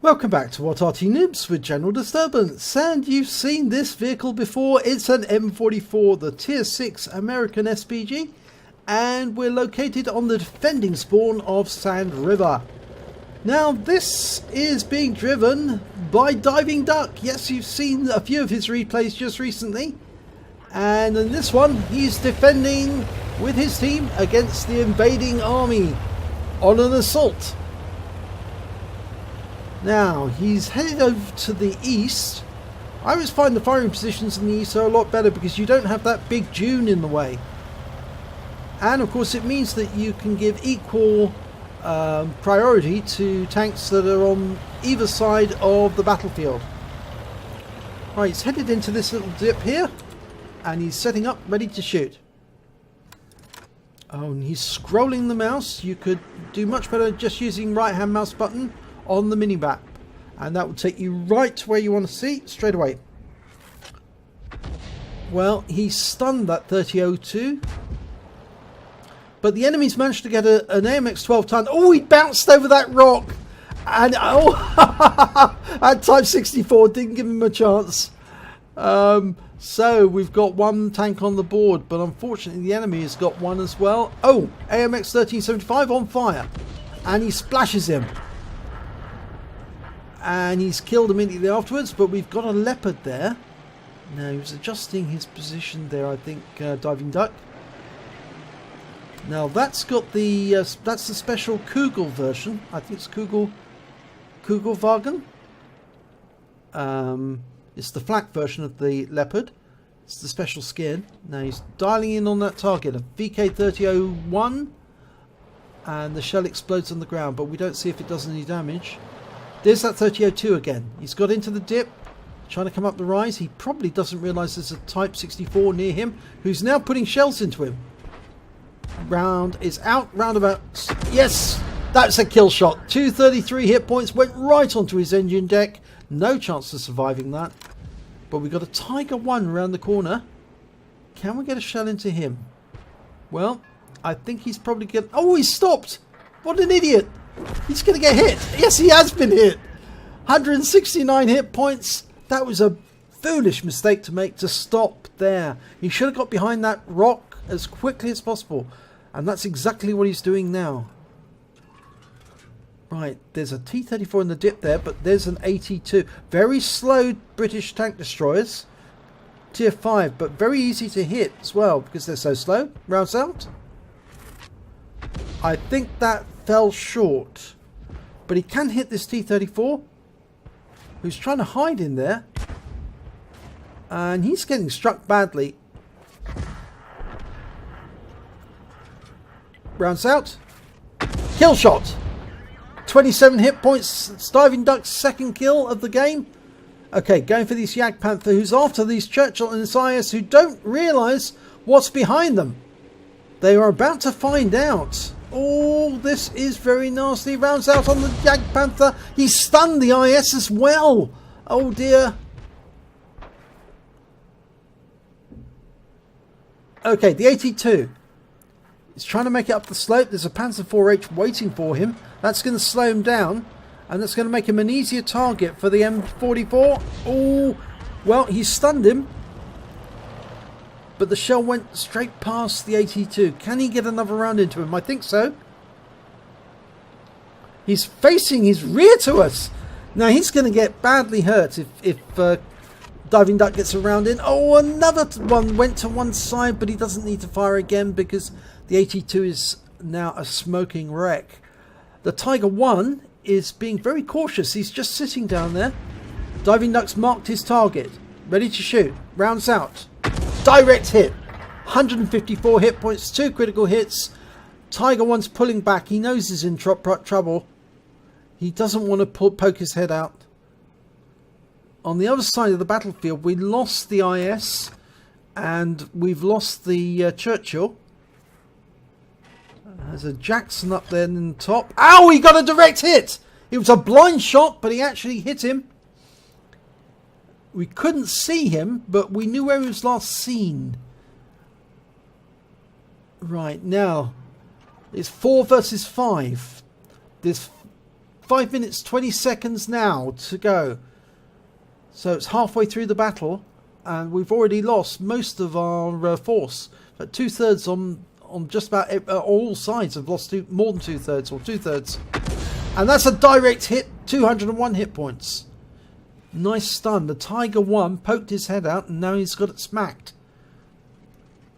Welcome back to What Arty Noobs with General Disturbance, and you've seen this vehicle before. It's an M44, the Tier 6 American SPG, and we're located on the defending spawn of Sand River. Now this is being driven by Diving Duck. Yes, you've seen a few of his replays just recently, and in this one he's defending with his team against the invading army on an assault. Now, he's headed over to the east. I always find the firing positions in the east are a lot better because you don't have that big dune in the way. And of course it means that you can give equal priority to tanks that are on either side of the battlefield. Right, he's headed into this little dip here and he's setting up ready to shoot. Oh, and he's scrolling the mouse. You could do much better just using right hand mouse button on the mini map, and that will take you right to where you want to see straight away. Well, he stunned that 3002, but the enemies managed to get an AMX 12 ton. Oh, he bounced over that rock, and at Type 64 didn't give him a chance. So we've got one tank on the board, but unfortunately the enemy has got one as well. Oh, AMX 1375 on fire, and he splashes him. And he's killed immediately afterwards, but we've got a Leopard there. Now he was adjusting his position there, I think, Diving Duck. Now that's got the that's the special Kugel version. I think it's Kugelwagen. It's the flak version of the Leopard. It's the special skin. Now he's dialing in on that target, a VK3001, and the shell explodes on the ground, but we don't see if it does any damage. There's that 3002 again. He's got into the dip, trying to come up the rise. He probably doesn't realise there's a Type 64 near him, who's now putting shells into him. Round is out, roundabout. Yes, that's a kill shot. 233 hit points, went right onto his engine deck. No chance of surviving that. But we've got a Tiger 1 around the corner. Can we get a shell into him? Well, I think he's probably going... Oh, he's stopped! What an idiot! He's going to get hit. Yes, he has been hit. 169 hit points. That was a foolish mistake to make, to stop there. He should have got behind that rock as quickly as possible. And that's exactly what he's doing now. Right, there's a T-34 in the dip there, but there's an AT-2. Very slow British tank destroyers. Tier 5, but very easy to hit as well because they're so slow. Rounds out. I think that fell short, but he can hit this T-34, who's trying to hide in there, and he's getting struck badly. Rounds out. Kill shot. 27 hit points. It's Diving Duck's second kill of the game. Okay, going for this Yak Panther, who's after these Churchill and IS who don't realise what's behind them. They are about to find out. Oh, this is very nasty. Rounds out on the Jag Panther. He stunned the IS as well. Oh dear. Okay, the AT-2. He's trying to make it up the slope. There's a Panzer IV-H waiting for him. That's going to slow him down. And that's going to make him an easier target for the M44. Oh, well, he stunned him. But the shell went straight past the AT-2. Can he get another round into him? I think so. He's facing his rear to us. Now he's going to get badly hurt if Diving Duck gets a round in. Oh, another one went to one side, but he doesn't need to fire again because the AT-2 is now a smoking wreck. The Tiger 1 is being very cautious. He's just sitting down there. Diving Duck's marked his target. Ready to shoot. Rounds out. Direct hit. 154 hit points, 2 critical hits. Tiger 1's pulling back. He knows he's in trouble. He doesn't want to poke his head out. On the other side of the battlefield, we lost the IS and we've lost the Churchill. There's a Jackson up there in the top. Ow, he got a direct hit. It was a blind shot, but he actually hit him. We couldn't see him, but we knew where he was last seen. Right, now it's 4 versus 5. There's 5 minutes 20 seconds now to go. So it's halfway through the battle, and we've already lost most of our force. But 2/3 on just about all sides have lost more than 2/3 or 2/3. And that's a direct hit, 201 hit points. Nice stun. The Tiger 1 poked his head out and now he's got it smacked.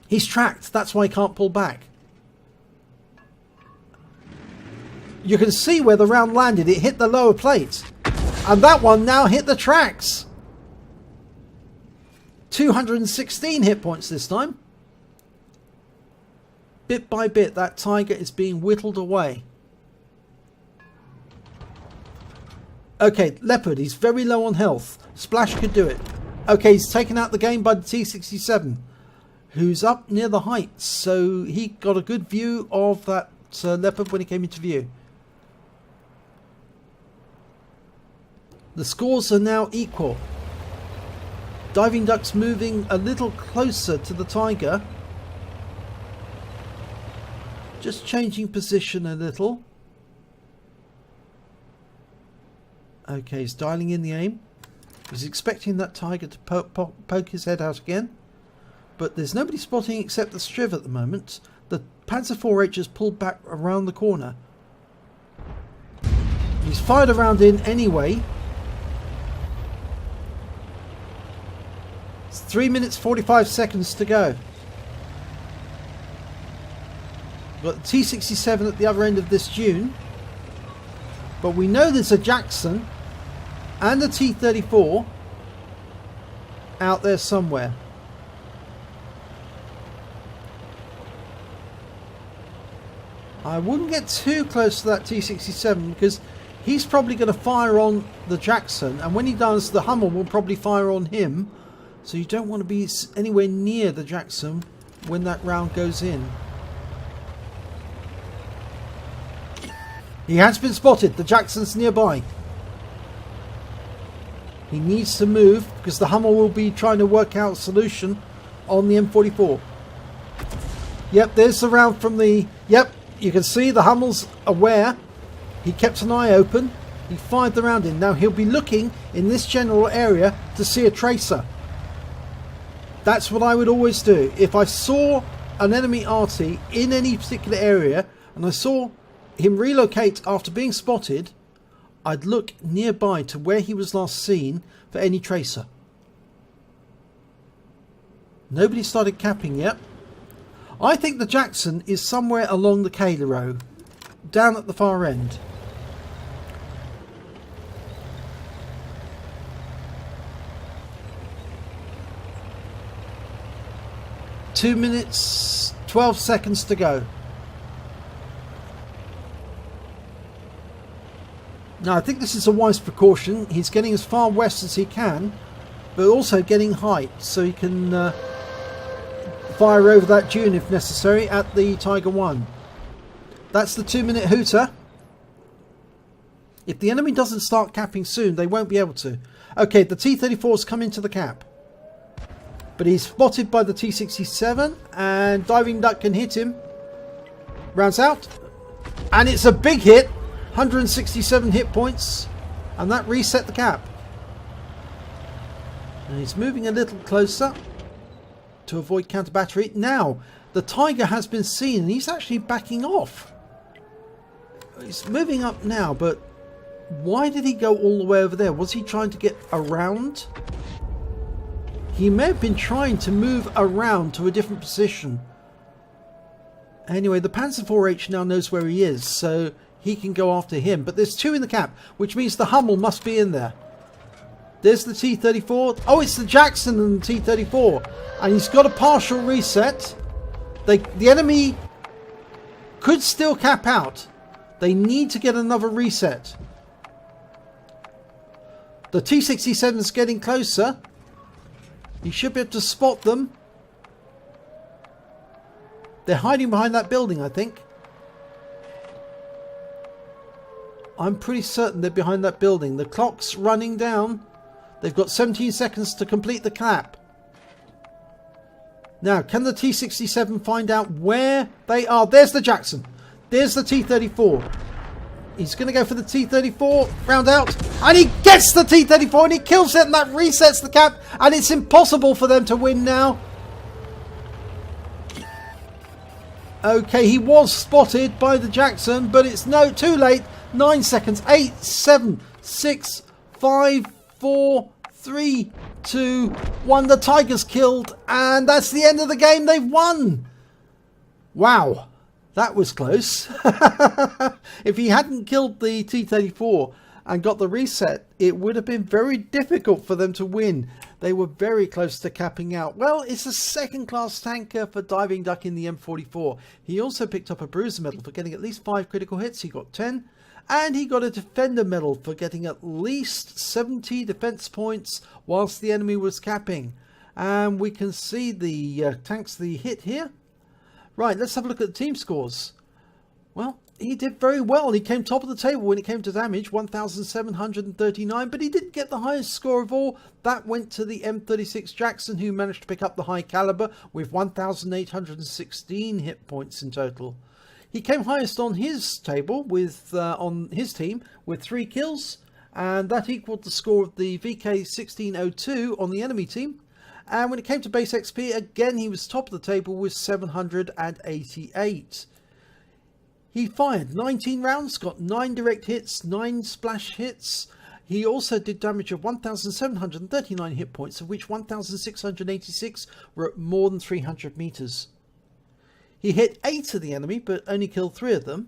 He's tracked, that's why he can't pull back. You can see where the round landed. It hit the lower plate. And that one now hit the tracks. 216 hit points this time. Bit by bit, that Tiger is being whittled away. Okay, Leopard, he's very low on health. Splash could do it. Okay, he's taken out the game by the T67, who's up near the heights. So he got a good view of that Leopard when he came into view. The scores are now equal. Diving Duck's moving a little closer to the Tiger. Just changing position a little. Okay, he's dialing in the aim. He's expecting that Tiger to poke his head out again. But there's nobody spotting except the Striv at the moment. The Panzer IV-H has pulled back around the corner. He's fired a round in anyway. It's 3 minutes 45 seconds to go. We've got the T67 at the other end of this dune. But we know there's a Jackson and a T-34 out there somewhere. I wouldn't get too close to that T-67 because he's probably going to fire on the Jackson, and when he does, the Hummel will probably fire on him. So you don't want to be anywhere near the Jackson when that round goes in. He has been spotted. The Jackson's nearby. He needs to move because the Hummel will be trying to work out a solution on the M44. Yep, there's the round from the... Yep, you can see the Hummel's aware. He kept an eye open. He fired the round in. Now he'll be looking in this general area to see a tracer. That's what I would always do. If I saw an enemy Arty in any particular area and I saw him relocate after being spotted, I'd look nearby to where he was last seen for any tracer. Nobody started capping yet. I think the Jackson is somewhere along the Kayla row, down at the far end. Two minutes 12 seconds to go. Now I think this is a wise precaution. He's getting as far west as he can, but also getting height so he can fire over that dune if necessary at the Tiger 1. That's the 2-minute hooter. If the enemy doesn't start capping soon, they won't be able to. Okay, the T-34's come into the cap, but he's spotted by the T-67 and Diving Duck can hit him. Rounds out, and it's a big hit. 167 hit points, and that reset the cap. And he's moving a little closer to avoid counter battery. Now the Tiger has been seen and he's actually backing off. He's moving up now, but why did he go all the way over there? Was he trying to get around? He may have been trying to move around to a different position. Anyway, the Panzer IV-H now knows where he is, so he can go after him. But there's two in the cap, which means the Hummel must be in there. There's the T-34. Oh, it's the Jackson and the T-34. And he's got a partial reset. The enemy could still cap out. They need to get another reset. The T-67 is getting closer. He should be able to spot them. They're hiding behind that building, I think. I'm pretty certain they're behind that building. The clock's running down. They've got 17 seconds to complete the clap. Now, can the T-67 find out where they are? There's the Jackson. There's the T-34. He's going to go for the T-34, round out, and he gets the T-34 and he kills it, and that resets the cap, and it's impossible for them to win now. Okay, he was spotted by the Jackson, but it's too late. 9 seconds, 8, 7, 6, 5, 4, 3, 2, 1. The Tiger's killed, and that's the end of the game. They've won. Wow. That was close. If he hadn't killed the T-34 and got the reset, it would have been very difficult for them to win. They were very close to capping out. Well, it's a second-class tanker for Diving Duck in the M44. He also picked up a Bruiser medal for getting at least 5 critical hits. He got 10. And he got a Defender medal for getting at least 70 defense points whilst the enemy was capping. And we can see the tanks that he hit here. Right, let's have a look at the team scores. Well, he did very well. He came top of the table when it came to damage, 1,739, but he didn't get the highest score of all. That went to the M36 Jackson, who managed to pick up the high caliber with 1,816 hit points in total. He came highest on his table with on his team with 3 kills, and that equaled the score of the VK1602 on the enemy team. And when it came to base XP, again he was top of the table with 788. He fired 19 rounds, got 9 direct hits, 9 splash hits. He also did damage of 1,739 hit points, of which 1,686 were at more than 300 meters. He hit 8 of the enemy, but only killed 3 of them.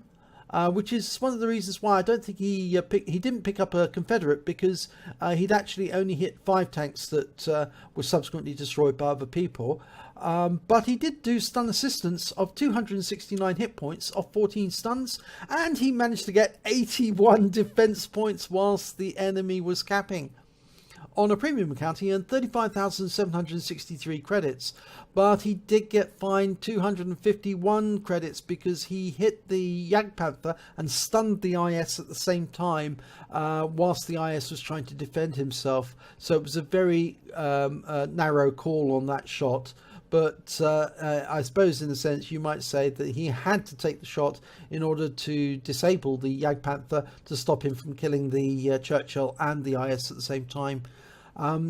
Which is one of the reasons why I don't think he didn't pick up a Confederate, because he'd actually only hit 5 tanks that were subsequently destroyed by other people. But he did do stun assistance of 269 hit points off 14 stuns, and he managed to get 81 defense points whilst the enemy was capping. On a premium account, he earned 35,763 credits, but he did get fined 251 credits because he hit the Jagdpanther and stunned the IS at the same time whilst the IS was trying to defend himself. So it was a very narrow call on that shot. But I suppose in a sense you might say that he had to take the shot in order to disable the Jagdpanther to stop him from killing the Churchill and the IS at the same time.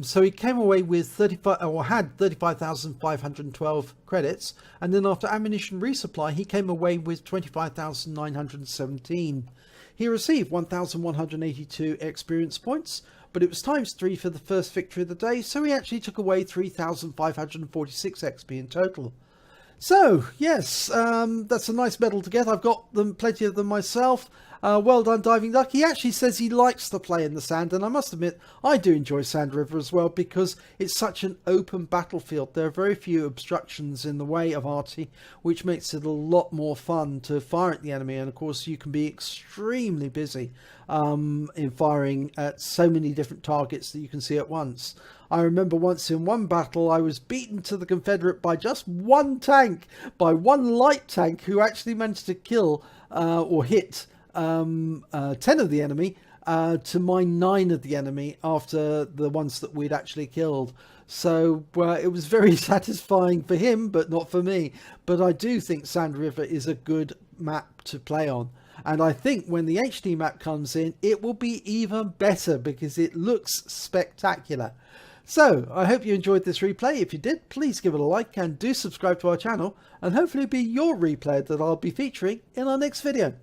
So he came away with had 35,512 credits, and then after ammunition resupply he came away with 25,917. He received 1,182 experience points, but it was ×3 for the first victory of the day, so he actually took away 3,546 XP in total. So yes, that's a nice medal to get. I've got them, plenty of them myself. Well done, Diving Duck. He actually says he likes to play in the sand, and I must admit I do enjoy Sand River as well, because it's such an open battlefield. There are very few obstructions in the way of Arty, which makes it a lot more fun to fire at the enemy, and of course you can be extremely busy in firing at so many different targets that you can see at once. I remember once in one battle I was beaten to the Confederate by just one tank, by one light tank, who actually managed to kill or hit 10 of the enemy to my 9 of the enemy after the ones that we'd actually killed. So it was very satisfying for him, but not for me. But I do think Sand River is a good map to play on. And I think when the HD map comes in, it will be even better because it looks spectacular. So I hope you enjoyed this replay. If you did, please give it a like and do subscribe to our channel. And hopefully it'll be your replay that I'll be featuring in our next video.